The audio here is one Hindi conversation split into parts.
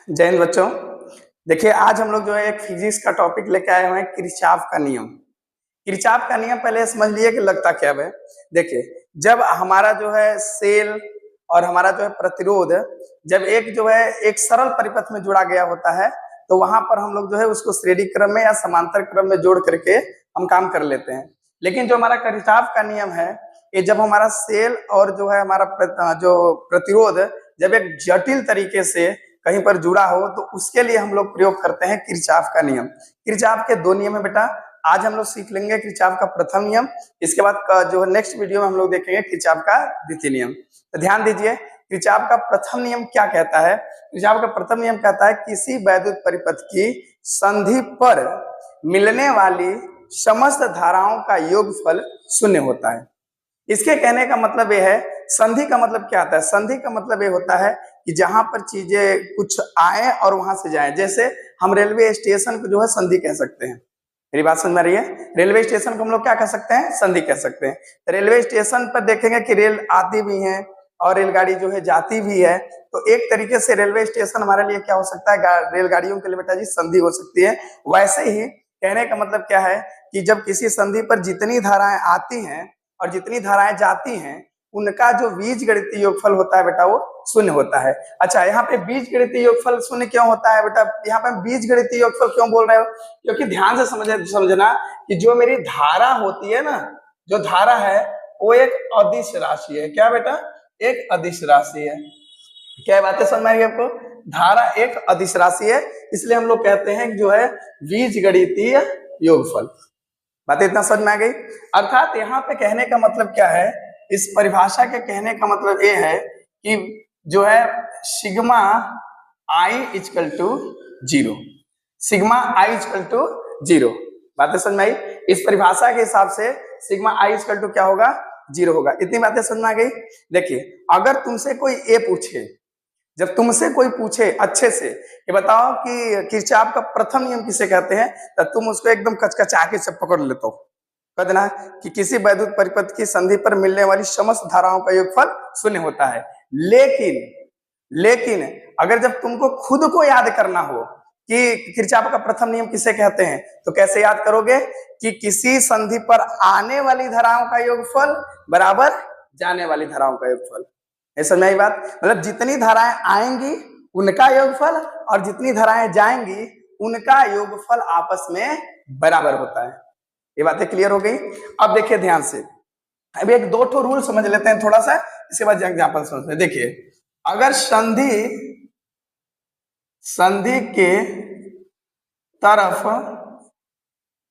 जय हिंद बच्चों। देखिए आज हम लोग जो है एक फिजिक्स का टॉपिक लेके आए हुए हैं, किरचॉफ का नियम। किरचॉफ का नियम पहले समझ लिए कि लगता क्या है। देखिए जब हमारा जो है सेल और हमारा जो है प्रतिरोध जब एक जो है एक सरल परिपथ में जुड़ा गया होता है तो वहां पर हम लोग जो है उसको श्रेणी क्रम में या समांतर क्रम में जोड़ करके हम काम कर लेते हैं। लेकिन जो हमारा किरचॉफ का नियम है ये जब हमारा सेल और जो है हमारा जो प्रतिरोध जब एक जटिल तरीके से कहीं पर जुड़ा हो तो उसके लिए हम लोग प्रयोग करते हैं किरचॉफ का नियम। किरचॉफ के दो नियम है बेटा। आज हम लोग सीख लेंगे किरचॉफ का प्रथम नियम, इसके बाद जो है नेक्स्ट वीडियो में हम लोग देखेंगे किरचॉफ का द्वितीय नियम। तो ध्यान दीजिए किरचॉफ का प्रथम नियम क्या कहता है। किरचॉफ का प्रथम नियम कहता है किसी वैद्युत परिपथ की संधि पर मिलने वाली समस्त धाराओं का योगफल शून्य होता है। इसके कहने का मतलब यह है, संधि का मतलब क्या आता है? संधि का मतलब ये होता है कि जहां पर चीजें कुछ आए और वहां से जाए। जैसे हम रेलवे स्टेशन को जो है संधि कह सकते हैं। मेरी बात समझ में आ रही है? रेलवे स्टेशन को हम लोग क्या कह सकते हैं? संधि कह सकते हैं। रेलवे स्टेशन पर देखेंगे कि रेल आती भी है और रेलगाड़ी जो है जाती भी है, तो एक तरीके से रेलवे स्टेशन हमारे लिए क्या हो सकता है? रेलगाड़ियों के लिए बेटा जी संधि हो सकती है। वैसे ही कहने का मतलब क्या है कि जब किसी संधि पर जितनी धाराएं आती हैं और जितनी धाराएं जाती हैं उनका जो बीजगणितीय योगफल होता है बेटा वो शून्य होता है। अच्छा, यहाँ पे बीजगणितीय योगफल शून्य क्यों होता है बेटा? यहाँ पे बीजगणितीय योगफल क्यों बोल रहे हो? क्योंकि ध्यान से समझना कि जो मेरी धारा होती है ना, जो धारा है वो एक अदिश राशि है। क्या बेटा? एक अदिश राशि है। क्या बातें समझ में आएगी आपको? धारा एक अदिश राशि है, इसलिए हम लोग कहते हैं जो है बीजगणितीय योगफल। बातें इतना समझ में आ गई? अर्थात यहाँ पे कहने का मतलब क्या है, इस परिभाषा के कहने का मतलब ये है कि जो है sigma i equal to zero, sigma i equal to zero. बातें समझ में आई? इस परिभाषा के हिसाब से सिग्मा आई इक्वल टू क्या होगा? जीरो होगा। इतनी बातें समझ में आ गई? देखिए अगर तुमसे कोई ए पूछे, जब तुमसे कोई पूछे अच्छे से कि बताओ कि किरचॉफ का प्रथम नियम किसे कहते हैं, तो तुम उसको एकदम कचकचा के से पकड़ लेते हो। कह देना कि किसी वैद्युत परिपथ की संधि पर मिलने वाली समस्त धाराओं का योगफल शून्य होता है। लेकिन अगर जब तुमको खुद को याद करना हो कि किरचॉफ का प्रथम नियम किसे कहते हैं तो कैसे याद करोगे? कि किसी संधि पर आने वाली धाराओं का योगफल बराबर जाने वाली धाराओं का योगफल। ऐसा नहीं बात, मतलब जितनी धाराएं आएंगी उनका योगफल और जितनी धाराएं जाएंगी उनका योगफल आपस में बराबर होता है। ये बातें क्लियर हो गई? अब देखिए ध्यान से, अब एक दो ठो रूल समझ लेते हैं थोड़ा सा, इसके बाद एग्जांपल समझते हैं। देखिए अगर संधि के तरफ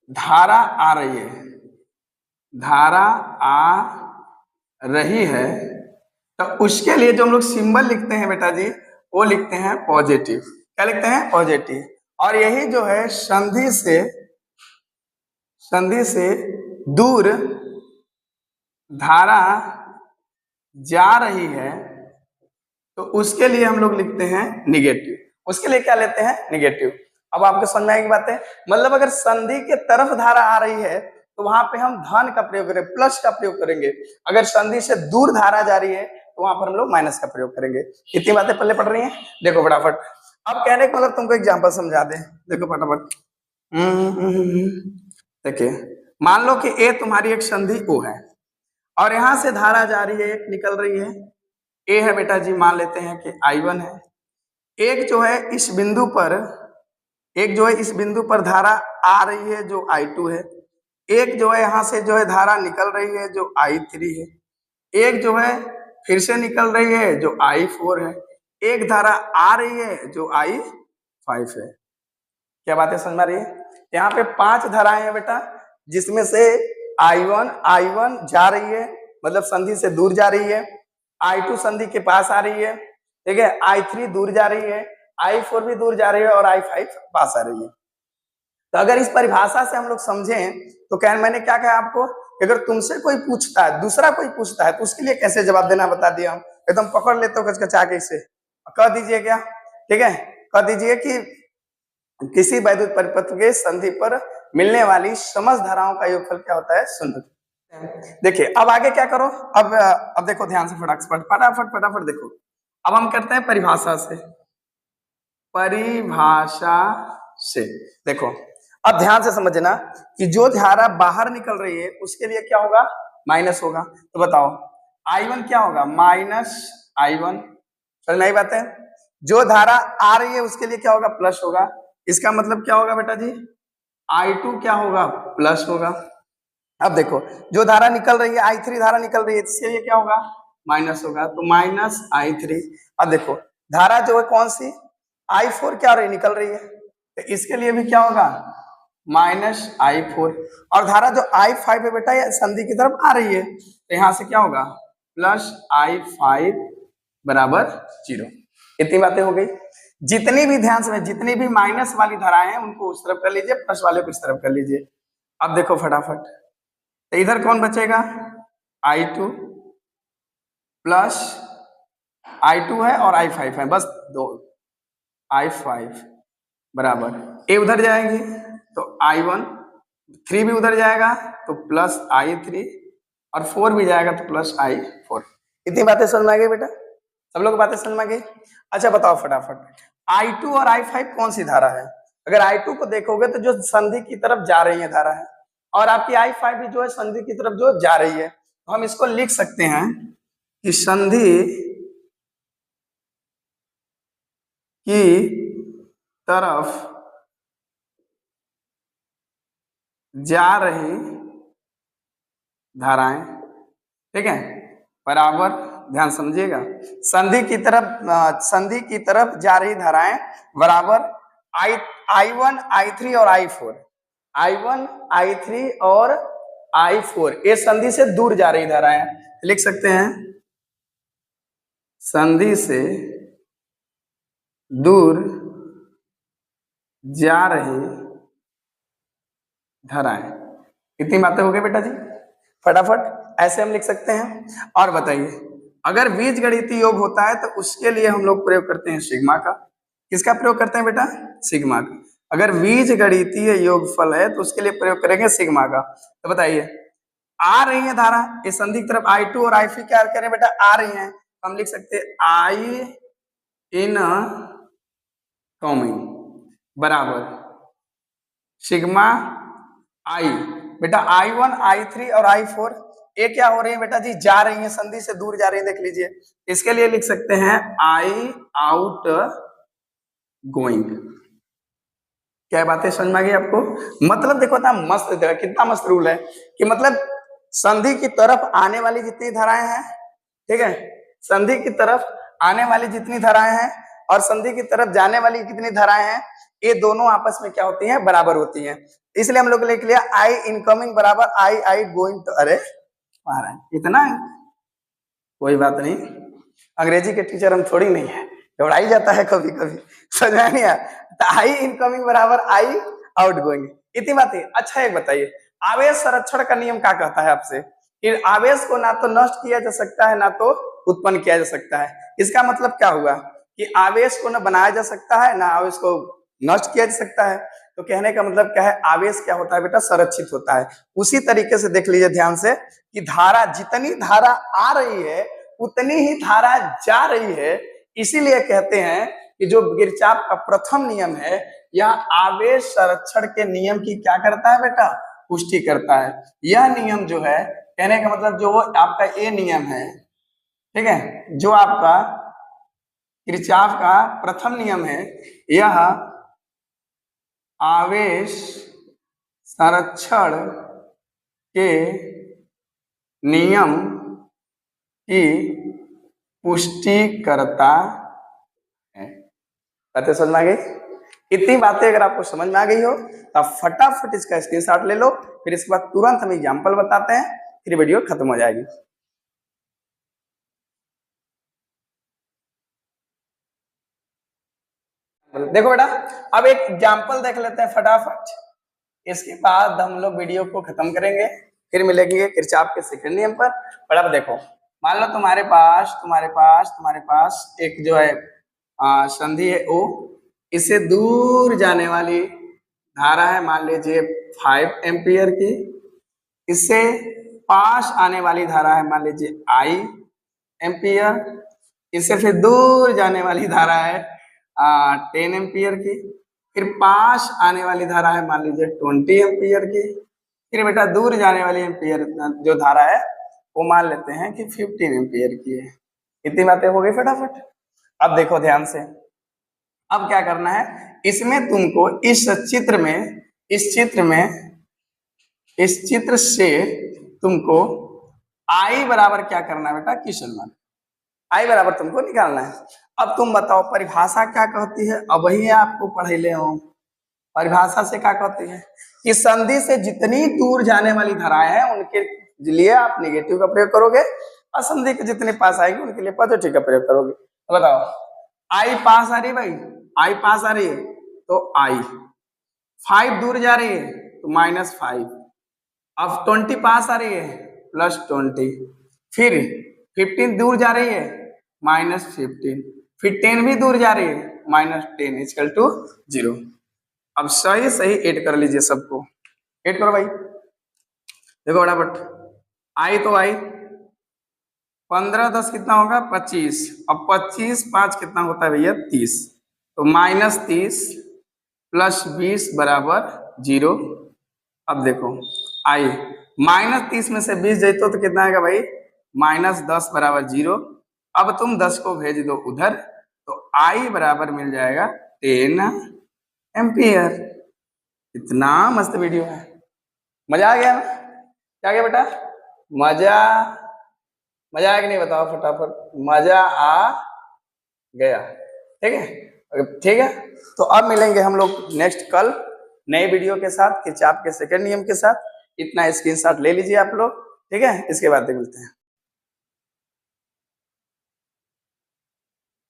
धारा आ रही है, धारा आ रही है, तो उसके लिए जो हम लोग सिंबल लिखते हैं बेटा जी वो लिखते हैं पॉजिटिव। क्या लिखते हैं? पॉजिटिव। और यही जो है संधि से दूर धारा जा रही है तो उसके लिए हम लोग लिखते हैं निगेटिव। उसके लिए क्या लेते हैं? निगेटिव। अब आपको समझ में आएगी बातें? मतलब अगर संधि के तरफ धारा आ रही है तो वहां पे हम धन का प्रयोग करेंगे, प्लस का प्रयोग करेंगे। अगर संधि से दूर धारा जा रही है तो वहां पर हम लोग माइनस का प्रयोग करेंगे। इतनी बातें पहले पढ़ रही हैं? देखो फटाफट। अब कहने का मतलब तुमको एग्जाम्पल समझा दे, देखो फटाफट। देखिए मान लो कि ए तुम्हारी एक संधि ओ है और यहां से धारा जा रही है, एक निकल रही है। ए है बेटा जी, मान लेते हैं कि I1 है। एक जो है इस बिंदु पर धारा आ रही है जो I2 है। एक जो है यहां से जो है धारा निकल रही है जो I3 है। एक जो है फिर से निकल रही है जो I4 है। एक धारा आ रही है जो I5 है। क्या बातें समझ में आ रही है? यहाँ पे 5 धाराएं हैं बेटा, जिसमें से I1 जा रही है, मतलब संधि से दूर जा रही है। I2 संधि के पास आ रही है, ठीक है। I3 दूर जा रही है, I4 भी दूर जा रही है और I5 पास आ रही है। तो अगर इस परिभाषा से हम लोग समझें तो क्या मैंने क्या कहा आपको? अगर तुमसे कोई पूछता है, दूसरा कोई पूछता है, तो उसके लिए कैसे जवाब देना बता दिया हम। एकदम पकड़ लेते हो कचकचा के इसे। कह दीजिए क्या? ठीक है, कह दीजिए कि किसी वैद्युत परिपथ के संधि पर मिलने वाली समस्त धाराओं का योगफल क्या होता है? शून्य। देखिए अब आगे क्या करो, अब देखो ध्यान से फटाफट देखो। अब हम करते हैं परिभाषा से। परिभाषा से। देखो अब ध्यान से समझना कि जो धारा बाहर निकल रही है उसके लिए क्या होगा, माइनस होगा। तो बताओ I1 क्या होगा, माइनस I1। समझ में आई बात है। जो धारा आ रही है उसके लिए क्या होगा, प्लस होगा। इसका मतलब क्या होगा बेटा जी, I2 क्या होगा, प्लस होगा। अब देखो जो धारा निकल रही है I3 धारा निकल रही है, इसके लिए क्या होगा, माइनस होगा, तो माइनस I3। अब देखो धारा जो है कौन सी, I4 क्या रही निकल रही है, तो इसके लिए भी क्या होगा, माइनस I4। और धारा जो I5 है बेटा ये संधि की तरफ आ रही है, तो यहां से क्या होगा, प्लस I5 बराबर 0। इतनी बातें हो गई। जितनी भी ध्यान से जितनी भी माइनस वाली धाराएं हैं उनको उस तरफ कर लीजिए, प्लस वाले को इस तरफ कर लीजिए। अब देखो फटाफट, तो इधर कौन बचेगा, I2 प्लस I2 है और I5 है, बस दो, I5 बराबर ए उधर जाएंगे तो I1, 3 भी उधर जाएगा तो प्लस I3 और 4 भी जाएगा तो प्लस I4। इतनी बातें समझ में आ गई बेटा, सब लोग बातें समझ में आ गई। अच्छा बताओ फटाफट, I2 और I5 कौन सी धारा है। अगर I2 को देखोगे तो जो संधि की तरफ जा रही है धारा है, और आपकी I5 भी जो है संधि की तरफ जो जा रही है, तो हम इसको लिख सकते हैं कि संधि की तरफ जा रही धाराएं, ठीक है, बराबर, ध्यान समझिएगा, संधि की तरफ जा रही धाराएं बराबर I1 I3 और I4, I1 I3 और I4 ये संधि से दूर जा रही धाराएं, लिख सकते हैं संधि से दूर जा रही धाराएं। इतनी बातें हो गई बेटा जी, फटाफट ऐसे हम लिख सकते हैं। और बताइए अगर बीजगणितीय योग होता है तो उसके लिए हम लोग प्रयोग करते हैं सिग्मा का। किसका प्रयोग करते हैं बेटा, सिग्मा का। अगर बीजगणितीय योगफल है तो उसके लिए प्रयोग करेंगे सिग्मा का। तो बताइए आ रही है धारा इस संधि की तरफ I2 और I3 क्या करें बेटा, आ रही हैं, हम लिख सकते हैं I इन कमिंग बराबर सिग्मा I। बेटा I1 I3 और I4 ये क्या हो रही है बेटा जी, जा रही है, संधि से दूर जा रही है, देख लीजिए। इसके लिए लिख सकते हैं I आउट गोइंग। क्या बातें समझ में आ गई आपको, मतलब देखो ना मस्त, कितना मस्त रूल है कि मतलब संधि की तरफ आने वाली जितनी धाराएं हैं, ठीक है, संधि की तरफ आने वाली जितनी धाराएं हैं और संधि की तरफ जाने वाली कितनी धाराएं हैं, ये दोनों आपस में क्या होती हैं, बराबर होती हैं। इसलिए हम लोग लिख लिया आई इनकमिंग बराबर आई गोइंग टू। अरे महाराज इतना कोई बात नहीं, अंग्रेजी के टीचर हम थोड़ी नहीं है, दौड़ाई जाता है कभी कभी, समझ में नहीं आया। तो आई इनकमिंग बराबर आई आउट गोइंग, इतनी बात है। अच्छा एक बताइए आवेश संरक्षण का नियम क्या कहता है आपसे, कि आवेश को ना तो नष्ट किया जा सकता है ना तो उत्पन्न किया जा सकता है। इसका मतलब क्या हुआ कि आवेश को ना बनाया जा सकता है ना आवेश को नष्ट किया जा सकता है। तो कहने का मतलब क्या है, आवेश क्या होता है बेटा, संरक्षित होता है। उसी तरीके से देख लीजिए ध्यान से कि धारा, जितनी धारा आ रही है उतनी ही धारा जा रही है। इसीलिए कहते हैं कि जो किरचॉफ का प्रथम नियम है यह आवेश संरक्षण के नियम की क्या करता है बेटा, पुष्टि करता है। यह नियम जो है, कहने का मतलब जो आपका ये नियम है, ठीक है, जो आपका किरचॉफ का प्रथम नियम है, यह आवेश संरक्षण के नियम की पुष्टि करता है। बातें समझ में आ गई। इतनी बातें अगर आपको समझ में आ गई हो तो आप फटाफट इसका स्क्रीनशॉट ले लो, फिर इसके बाद तुरंत हम एग्जाम्पल बताते हैं, फिर वीडियो खत्म हो जाएगी। देखो बेटा अब एक एग्जाम्पल देख लेते हैं फटाफट, इसके बाद हम लोग वीडियो को खत्म करेंगे, फिर मिलेंगे किरचॉफ के सेकंड नियम पर। और अब देखो मान लो तुम्हारे पास एक जो है संधि है O, इससे दूर जाने वाली धारा है मान लीजिए 5 एम्पियर की, इससे पास आने वाली धारा है मान लीजिए I एम्पियर, इससे फिर दूर जाने वाली धारा है 10 एम्पियर की। फिर पास आने वाली धारा है मान लीजिए 20 एम्पियर की। फिर बेटा दूर जाने वाली एम्पियर जो धारा है वो मान लेते हैं कि 15 एम्पियर की है। इतनी बातें हो गई फटाफट। अब देखो ध्यान से, अब क्या करना है, इसमें तुमको इस चित्र से तुमको आई बराबर क्या करना है बेटा, क्वेश्चन मार्क, आई बराबर तुमको निकालना है। अब तुम बताओ परिभाषा क्या कहती है, अब वही आपको पढ़े ले हो। परिभाषा से क्या कहती है कि संधि से जितनी दूर जाने वाली धाराएं हैं उनके लिए आप नेगेटिव का प्रयोग करोगे और संधि के जितने पास आएंगे उनके लिए पॉजिटिव का प्रयोग करोगे। तो बताओ आई पास आ रही है भाई, आई पास आ रही है तो आई, 5 दूर जा रही है तो -5, अब 20 पास आ रही है +20, फिर 15 दूर जा रही है -15, फिर 10 भी दूर जा रही है -10 इक्वल टू 0। अब सही सही ऐड कर लीजिए, सबको ऐड करो भाई। देखो फटाफट, आई तो आई 15 10 कितना होगा 25, अब 25 5 कितना होता है भैया 30, तो -30 + 20 बराबर 0। अब देखो आई -30 में से 20 जाए तो कितना आएगा भाई -10 बराबर 0। अब तुम 10 को भेज दो उधर तो आई बराबर मिल जाएगा 10 एम्पियर। इतना मस्त वीडियो है, मजा आ गया ना? क्या गया बेटा, मजा आया कि नहीं बताओ फटाफट, मजा आ गया, ठीक है ठीक है। तो अब मिलेंगे हम लोग नेक्स्ट कल नए वीडियो के साथ, किरचॉफ के सेकंड नियम के साथ। इतना स्क्रीनशॉट ले लीजिए आप लोग, ठीक है, इसके बाद मिलते हैं।